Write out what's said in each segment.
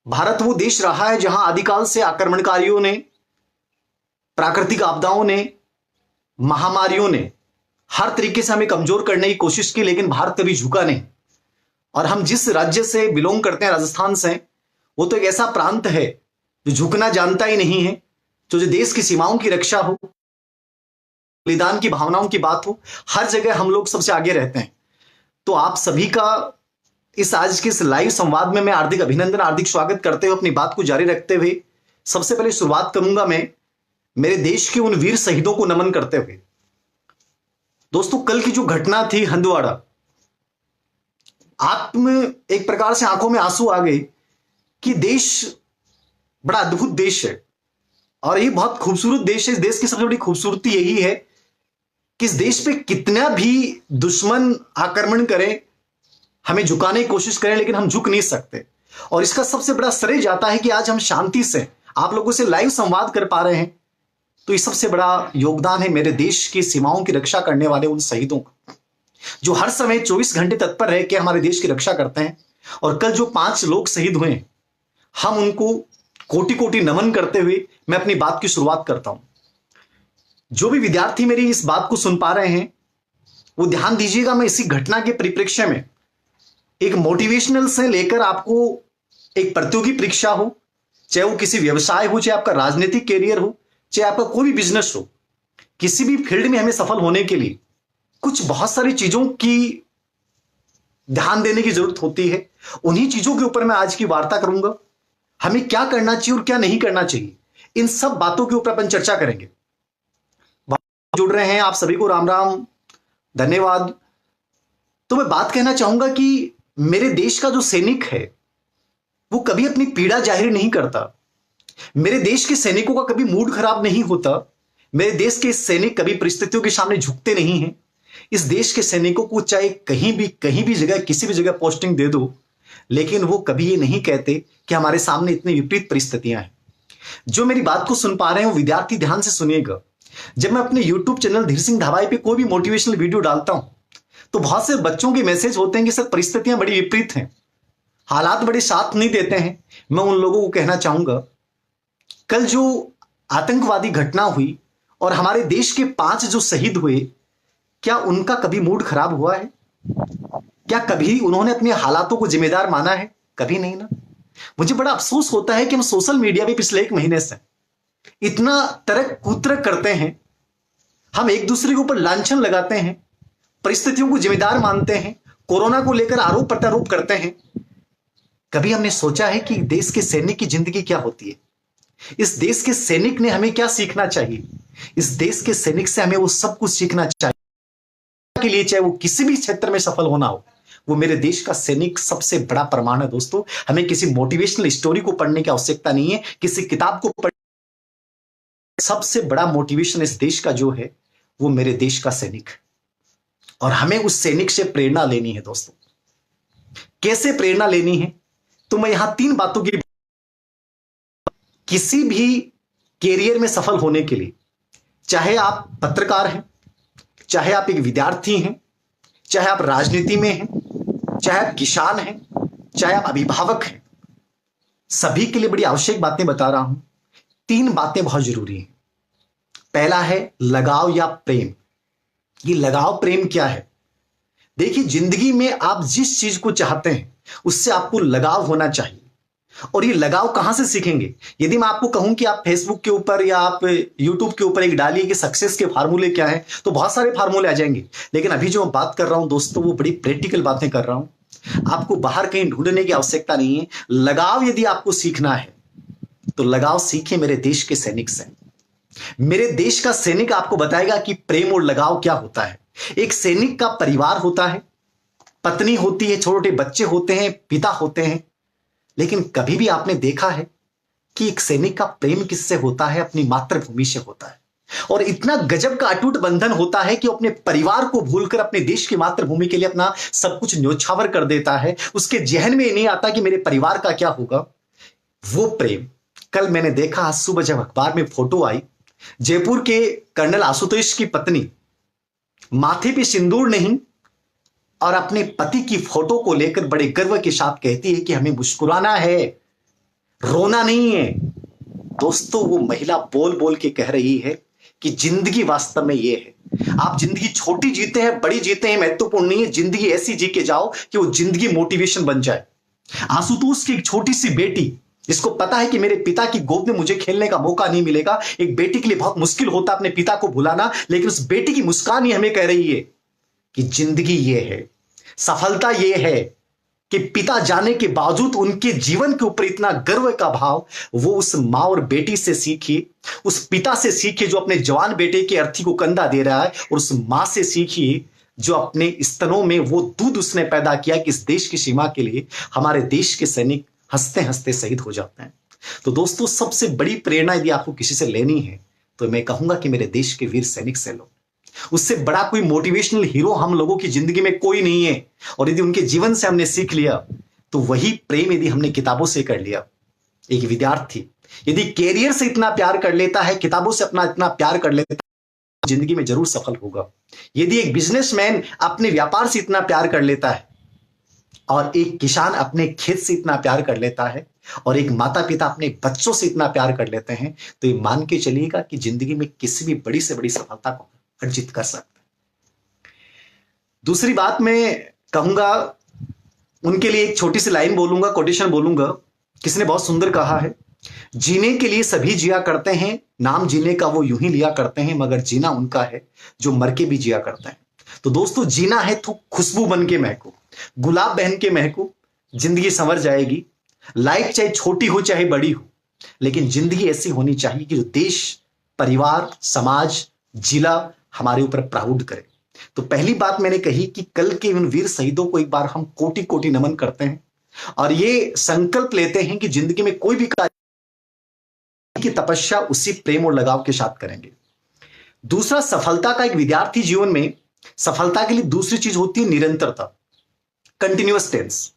भारत वो देश रहा है जहां आदिकाल से आक्रमणकारियों ने, प्राकृतिक आपदाओं ने, महामारियों ने हर तरीके से हमें कमजोर करने की कोशिश की, लेकिन भारत कभी झुका नहीं। और हम जिस राज्य से बिलोंग करते हैं, राजस्थान से, वो तो एक ऐसा प्रांत है जो झुकना जानता ही नहीं है। तो जो देश की सीमाओं की रक्षा हो, बलिदान की भावनाओं की बात हो, हर जगह हम लोग सबसे आगे रहते हैं। तो आप सभी का इस आज के इस लाइव संवाद में मैं हार्दिक अभिनंदन, हार्दिक स्वागत करते हुए अपनी बात को जारी रखते हुए सबसे पहले शुरुआत करूंगा मैं मेरे देश के उन वीर शहीदों को नमन करते हुए। दोस्तों, कल की जो घटना थी हंदवाड़ा, आप में एक प्रकार से आंखों में आंसू आ गए कि देश बड़ा अद्भुत देश है और ये बहुत खूबसूरत देश है। इस देश की सबसे बड़ी खूबसूरती यही है कि इस देश पे कितना भी दुश्मन आक्रमण करें, हमें झुकाने की कोशिश करें, लेकिन हम झुक नहीं सकते। और इसका सबसे बड़ा श्रेय जाता है कि आज हम शांति से आप लोगों से लाइव संवाद कर पा रहे हैं। तो ये सबसे बड़ा योगदान है मेरे देश की सीमाओं की रक्षा करने वाले उन शहीदों का, जो हर समय 24 घंटे तत्पर रह के हमारे देश की रक्षा करते हैं। और कल जो 5 लोग शहीद हुए, हम उनको कोटि कोटि नमन करते हुए मैं अपनी बात की शुरुआत करता हूं। जो भी विद्यार्थी मेरी इस बात को सुन पा रहे हैं, वो ध्यान दीजिएगा। मैं इसी घटना के परिप्रेक्ष्य में एक मोटिवेशनल से लेकर आपको एक प्रतियोगी परीक्षा हो, चाहे वो किसी व्यवसाय हो, चाहे आपका राजनीतिक कैरियर हो, चाहे आपका कोई भी बिजनेस हो, किसी भी फील्ड में हमें सफल होने के लिए कुछ बहुत सारी चीजों की ध्यान देने की जरूरत होती है। उन्हीं चीजों के ऊपर मैं आज की वार्ता करूंगा। हमें क्या करना चाहिए और क्या नहीं करना चाहिए, इन सब बातों के ऊपर अपन चर्चा करेंगे। जुड़ रहे हैं आप सभी को राम राम, धन्यवाद। तो मैं बात कहना चाहूंगा कि मेरे देश का जो सैनिक है वो कभी अपनी पीड़ा जाहिर नहीं करता। मेरे देश के सैनिकों का कभी मूड खराब नहीं होता। मेरे देश के सैनिक कभी परिस्थितियों के सामने झुकते नहीं हैं। इस देश के सैनिकों को चाहे कहीं भी जगह, किसी भी जगह पोस्टिंग दे दो, लेकिन वो कभी ये नहीं कहते कि हमारे सामने इतनी विपरीत परिस्थितियां हैं। जो मेरी बात को सुन पा रहे हैं वो विद्यार्थी ध्यान से सुनिएगा। जब मैं अपने यूट्यूब चैनल धीर सिंह धाबाई पे कोई भी मोटिवेशनल वीडियो डालता हूं, तो बहुत से बच्चों के मैसेज होते हैं कि सर परिस्थितियां बड़ी विपरीत हैं, हालात बड़े साथ नहीं देते हैं। मैं उन लोगों को कहना चाहूंगा, कल जो आतंकवादी घटना हुई और हमारे देश के 5 जो शहीद हुए, क्या उनका कभी मूड खराब हुआ है? क्या कभी उन्होंने अपने हालातों को जिम्मेदार माना है? कभी नहीं ना। मुझे बड़ा अफसोस होता है कि हम सोशल मीडिया पे पिछले 1 महीने से इतना तरक कुतरक करते हैं, हम एक दूसरे के ऊपर लांछन लगाते हैं, परिस्थितियों को जिम्मेदार मानते हैं, कोरोना को लेकर आरोप प्रत्यारोप करते हैं। कभी हमने सोचा है कि देश के सैनिक की जिंदगी क्या होती है? इस देश के सैनिक ने हमें क्या सीखना चाहिए? इस देश के सैनिक से हमें वो सब कुछ सीखना चाहिए के लिए, चाहे वो किसी भी क्षेत्र में सफल होना हो, वो मेरे देश का सैनिक सबसे बड़ा प्रमाण है। दोस्तों, हमें किसी मोटिवेशनल स्टोरी को पढ़ने की आवश्यकता नहीं है, किसी किताब को पढ़, सबसे बड़ा मोटिवेशन इस देश का जो है वो मेरे देश का सैनिक, और हमें उस सैनिक से प्रेरणा लेनी है। दोस्तों, कैसे प्रेरणा लेनी है? तो मैं यहां 3 बातों की, किसी भी कैरियर में सफल होने के लिए, चाहे आप पत्रकार हैं, चाहे आप एक विद्यार्थी हैं, चाहे आप राजनीति में हैं, चाहे आप किसान हैं, चाहे आप अभिभावक हैं, सभी के लिए बड़ी आवश्यक बातें बता रहा हूं। 3 बातें बहुत जरूरी हैं। पहला है लगाव या प्रेम। ये लगाव प्रेम क्या है? देखिए, जिंदगी में आप जिस चीज को चाहते हैं उससे आपको लगाव होना चाहिए। और ये लगाव कहां से सीखेंगे? यदि मैं आपको कहूं कि आप फेसबुक के ऊपर या आप यूट्यूब के ऊपर एक डालिए कि सक्सेस के फार्मूले क्या हैं, तो बहुत सारे फार्मूले आ जाएंगे। लेकिन अभी जो मैं बात कर रहा हूं दोस्तों, वो बड़ी प्रैक्टिकल बातें कर रहा हूं। आपको बाहर कहीं ढूंढने की आवश्यकता नहीं है। लगाव यदि आपको सीखना है तो लगाव सीखिए मेरे देश के सैनिक से। मेरे देश का सैनिक आपको बताएगा कि प्रेम और लगाव क्या होता है। एक सैनिक का परिवार होता है, पत्नी होती है, छोटे बच्चे होते हैं, पिता होते हैं। लेकिन कभी भी आपने देखा है कि एक सैनिक का प्रेम किससे होता है? अपनी मातृभूमि से होता है। और इतना गजब का अटूट बंधन होता है कि अपने परिवार को भूलकर अपने देश की मातृभूमि के लिए अपना सब कुछ न्योछावर कर देता है। उसके जहन में नहीं आता कि मेरे परिवार का क्या होगा। वो प्रेम कल मैंने देखा, आज सुबह जब अखबार में फोटो आई, जयपुर के कर्नल आशुतोष की पत्नी माथे पे सिंदूर नहीं और अपने पति की फोटो को लेकर बड़े गर्व के साथ कहती है कि हमें मुस्कुराना है, रोना नहीं है दोस्तों। वो महिला बोल बोल के कह रही है कि जिंदगी वास्तव में ये है, आप जिंदगी छोटी जीते हैं बड़ी जीते हैं महत्वपूर्ण नहीं है, जिंदगी ऐसी जी के जाओ कि वो जिंदगी मोटिवेशन बन जाए। आशुतोष की एक छोटी सी बेटी, जिसको पता है कि मेरे पिता की गोद में मुझे खेलने का मौका नहीं मिलेगा, एक बेटी के लिए बहुत मुश्किल होता अपने पिता को भुलाना, लेकिन उस बेटी की मुस्कान ही हमें कह रही है कि जिंदगी ये है, सफलता ये है कि पिता जाने के बावजूद उनके जीवन के ऊपर इतना गर्व का भाव वो उस माँ और बेटी से सीखिए, उस पिता से सीखिए जो अपने जवान बेटे की अर्थी को कंधा दे रहा है, और उस माँ से सीखिए जो अपने स्तनों में वो दूध उसने पैदा किया कि इस देश की सीमा के लिए हमारे देश के सैनिक हंसते हंसते शहीद हो जाते हैं। तो दोस्तों, सबसे बड़ी प्रेरणा यदि आपको किसी से लेनी है तो मैं कहूंगा कि मेरे देश के वीर सैनिक से लो। उससे बड़ा कोई मोटिवेशनल हीरो हम लोगों की जिंदगी में कोई नहीं है, और यदि उनके जीवन से हमने सीख लिया तो वही प्रेम यदि हमने किताबों से कर लिया। एक विद्यार्थी यदि कैरियर से इतना प्यार कर लेता है, किताबों से अपना इतना प्यार कर लेता है, जिंदगी में जरूर सफल होगा। यदि एक बिजनेसमैन अपने व्यापार से इतना प्यार कर लेता है, और एक किसान अपने खेत से इतना प्यार कर लेता है, और एक माता पिता अपने बच्चों से इतना प्यार कर लेते हैं, तो ये मान के चलिएगा कि जिंदगी में किसी भी बड़ी से बड़ी सफलता को अर्जित कर सकते हैं। दूसरी बात मैं कहूंगा, उनके लिए एक छोटी सी लाइन बोलूंगा, कोटेशन बोलूंगा। किसी ने बहुत सुंदर कहा है, जीने के लिए सभी जिया करते हैं, नाम जीने का वो यूं ही लिया करते हैं, मगर जीना उनका है जो मर के भी जिया करते हैं। तो दोस्तों, जीना है तो खुशबू बन के महको, गुलाब बहन के महको, जिंदगी संवर जाएगी। लाइफ चाहे छोटी हो चाहे बड़ी हो, लेकिन जिंदगी ऐसी होनी चाहिए कि जो देश, परिवार, समाज, जिला हमारे ऊपर प्राउड करे। तो पहली बात मैंने कही कि कल के उन वीर शहीदों को एक बार हम कोटि कोटि नमन करते हैं, और ये संकल्प लेते हैं कि जिंदगी में कोई भी कार्य की तपस्या उसी प्रेम और लगाव के साथ करेंगे। दूसरा, सफलता का एक विद्यार्थी जीवन में सफलता के लिए दूसरी चीज होती है निरंतरता, कंटिन्यूअस टेंस।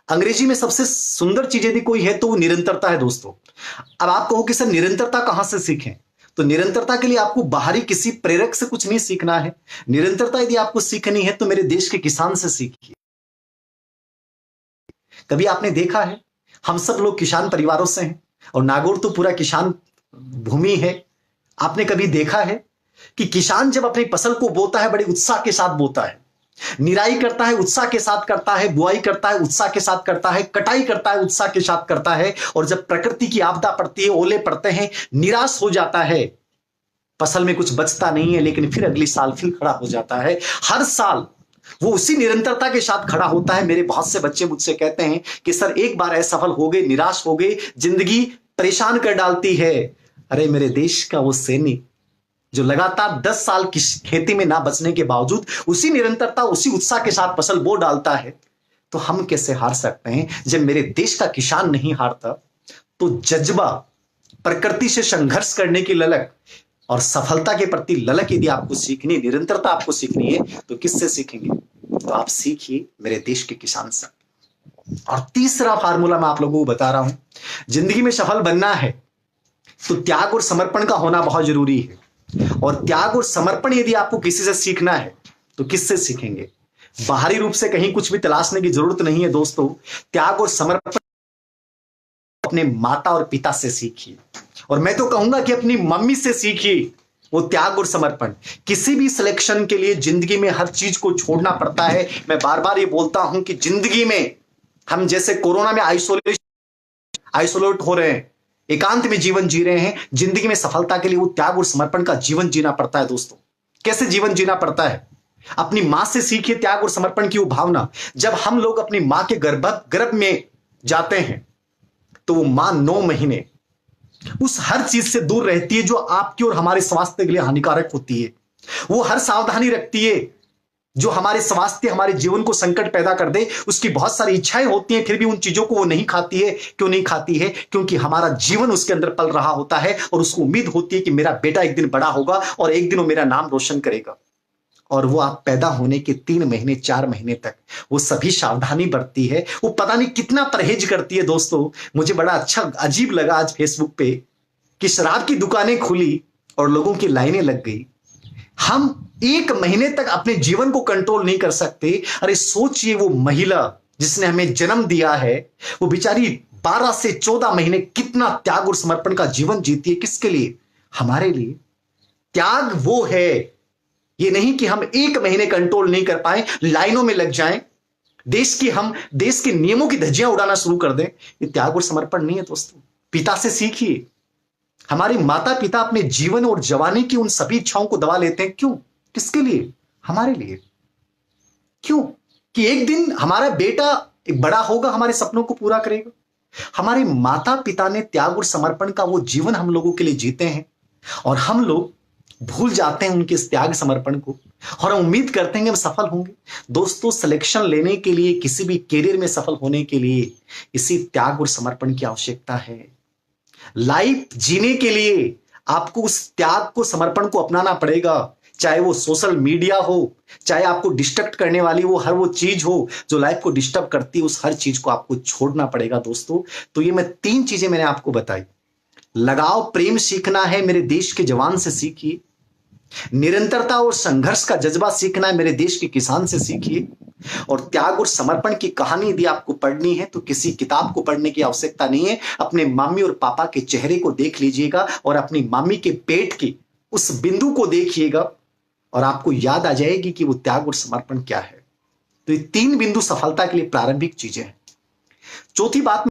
अंग्रेजी में सबसे सुंदर चीज यदि कोई है तो वो निरंतरता है दोस्तों। अब आप कहो कि सर निरंतरता कहां से सीखें, तो निरंतरता के लिए आपको बाहरी किसी प्रेरक से कुछ नहीं सीखना है। निरंतरता यदि आपको सीखनी है तो मेरे देश के किसान से सीखिए। कभी आपने देखा है, हम सब लोग किसान परिवारों से हैं, और नागौर तो पूरा किसान भूमि है। आपने कभी देखा है कि किसान जब अपनी फसल को बोता है बड़े उत्साह के साथ बोता है, निराई करता है उत्साह के साथ करता है, बुआई करता है उत्साह के साथ करता है, कटाई करता है उत्साह के साथ करता है, और जब प्रकृति की आपदा पड़ती है, ओले पड़ते हैं, निराश हो जाता है, फसल में कुछ बचता नहीं है, लेकिन फिर अगली साल फिर खड़ा हो जाता है। हर साल वो उसी निरंतरता के साथ खड़ा होता है। मेरे बहुत से बच्चे मुझसे कहते हैं कि सर एक बार असफल हो गए, निराश हो गए, जिंदगी परेशान कर डालती है। अरे मेरे देश का वो सैनिक जो लगातार 10 साल की खेती में ना बचने के बावजूद उसी निरंतरता, उसी उत्साह के साथ फसल बो डालता है, तो हम कैसे हार सकते हैं। जब मेरे देश का किसान नहीं हारता, तो जज्बा, प्रकृति से संघर्ष करने की ललक और सफलता के प्रति ललक यदि आपको सीखनी, निरंतरता आपको सीखनी है, तो किससे सीखेंगे? तो आप सीखिए मेरे देश के किसान से। और तीसरा फार्मूला मैं आप लोगों को बता रहा हूं, जिंदगी में सफल बनना है तो त्याग और समर्पण का होना बहुत जरूरी है। और त्याग और समर्पण यदि आपको किसी से सीखना है तो किससे सीखेंगे? बाहरी रूप से कहीं कुछ भी तलाशने की जरूरत नहीं है दोस्तों। त्याग और समर्पण अपने माता और पिता से सीखिए, और मैं तो कहूंगा कि अपनी मम्मी से सीखिए वो त्याग और समर्पण। किसी भी सिलेक्शन के लिए जिंदगी में हर चीज को छोड़ना पड़ता है। मैं बार बार ये बोलता हूं कि जिंदगी में हम जैसे कोरोना में आइसोलेट हो रहे हैं, एकांत में जीवन जी रहे हैं, जिंदगी में सफलता के लिए वो त्याग और समर्पण का जीवन जीना पड़ता है दोस्तों। कैसे जीवन जीना पड़ता है? अपनी मां से सीखिए त्याग और समर्पण की वो भावना। जब हम लोग अपनी मां के गर्भ में जाते हैं तो वो मां 9 महीने उस हर चीज से दूर रहती है जो आपकी और हमारे स्वास्थ्य के लिए हानिकारक होती है। वो हर सावधानी रखती है जो हमारे स्वास्थ्य, हमारे जीवन को संकट पैदा कर दे। उसकी बहुत सारी इच्छाएं होती हैं, फिर भी उन चीजों को वो नहीं खाती है। क्यों नहीं खाती है? क्योंकि हमारा जीवन उसके अंदर पल रहा होता है, और उसको उम्मीद होती है कि मेरा बेटा एक दिन बड़ा होगा और एक दिन वो मेरा नाम रोशन करेगा। और वो आप पैदा होने के 3 महीने 4 महीने तक वो सभी सावधानी बरतती है। वो पता नहीं कितना परहेज करती है दोस्तों। मुझे बड़ा अच्छा अजीब लगा आज फेसबुक पे कि शराब की दुकानें खुली और लोगों की लाइनें लग गई। हम 1 महीने तक अपने जीवन को कंट्रोल नहीं कर सकते। अरे सोचिए, वो महिला जिसने हमें जन्म दिया है, वो बेचारी 12 से 14 महीने कितना त्याग और समर्पण का जीवन जीती है, किसके लिए? हमारे लिए। त्याग वो है, ये नहीं कि हम 1 महीने कंट्रोल नहीं कर पाए, लाइनों में लग जाएं, देश के नियमों की धज्जियां उड़ाना शुरू कर दें। ये त्याग और समर्पण नहीं है दोस्तों। पिता से सीखिए। हमारे माता पिता अपने जीवन और जवानी की उन सभी इच्छाओं को दबा लेते हैं, क्यों? किसके लिए? हमारे लिए। क्यों? कि एक दिन हमारा बेटा एक बड़ा होगा, हमारे सपनों को पूरा करेगा। हमारे माता पिता ने त्याग और समर्पण का वो जीवन हम लोगों के लिए जीते हैं, और हम लोग भूल जाते हैं उनके इस त्याग समर्पण को, और हम उम्मीद करते हैं कि हम सफल होंगे। दोस्तों, सिलेक्शन लेने के लिए, किसी भी कैरियर में सफल होने के लिए इसी त्याग और समर्पण की आवश्यकता है। लाइफ जीने के लिए आपको उस त्याग को, समर्पण को अपनाना पड़ेगा। चाहे वो सोशल मीडिया हो, चाहे आपको डिस्ट्रैक्ट करने वाली वो चीज हो जो लाइफ को डिस्टर्ब करती है, उस हर चीज को आपको छोड़ना पड़ेगा दोस्तों। तो ये 3 चीजें मैंने आपको बताई। लगाव, प्रेम सीखना है, मेरे देश के जवान से सीखिए। निरंतरता और संघर्ष का जज्बा सीखना है, मेरे देश के किसान से सीखिए। और त्याग और समर्पण की कहानी यदि आपको पढ़नी है तो किसी किताब को पढ़ने की आवश्यकता नहीं है। अपने मम्मी और पापा के चेहरे को देख लीजिएगा और अपनी मम्मी के पेट के उस बिंदु को देखिएगा, और आपको याद आ जाएगी कि वो त्याग और समर्पण क्या है। तो ये 3 बिंदु सफलता के लिए प्रारंभिक चीजें हैं। चौथी बात